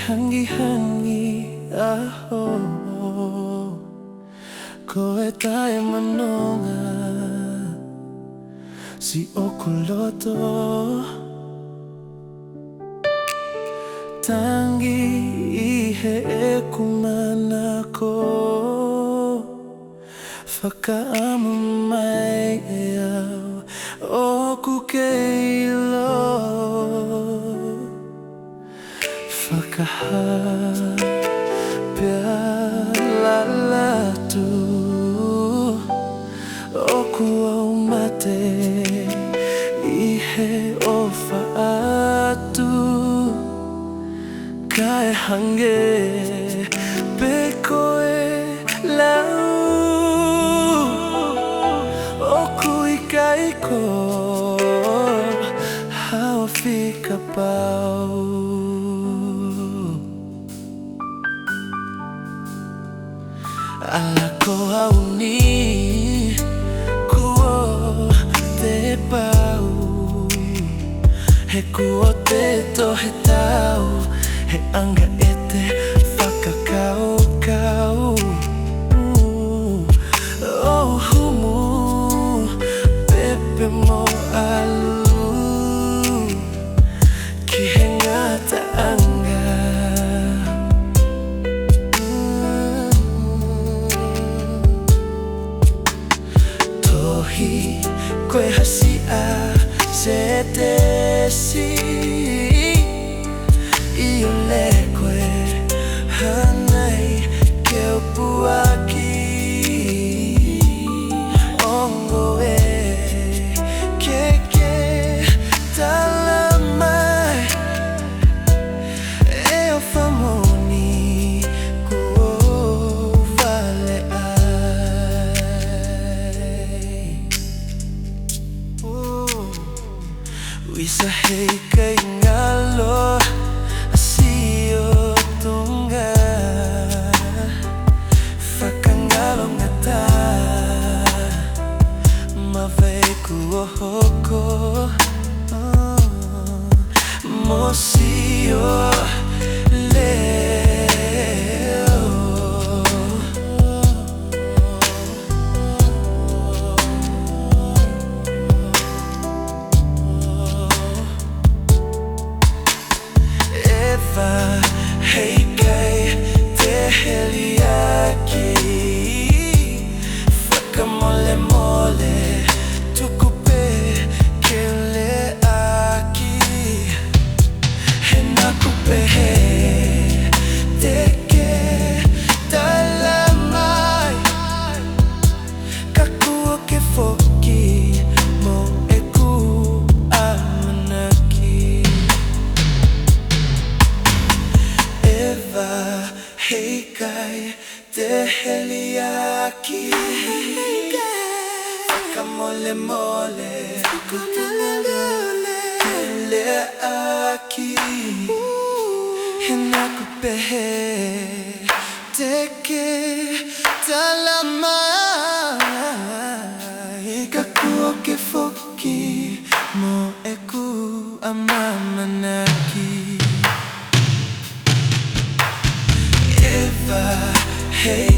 hangi aho koe tae manonga si okuloto tangi ihe ekumanako whakaamu mai e au oku keilo whakahapea lalatu oku au mate ihe o whaatu kai hange pe koe lau oku ikaiko hao fika pau alako au ni kuo te pau he kuo te tohe tau he anga e te whakakau oh humu pepe mo alu ki he ngata anga tohi koe hasi a se te si Iyo le koe hanai ke upuaki ongo e ke tala mai e o famoni kuo vale ai Wisa hei kai ngalo hoko mosio leo Eva hei kai te heliaki whakamole mole Hey kai te heliaki whakamole mole heliaki hina kupehe teke talamai kakua ke foki mo eku amamanaki Hey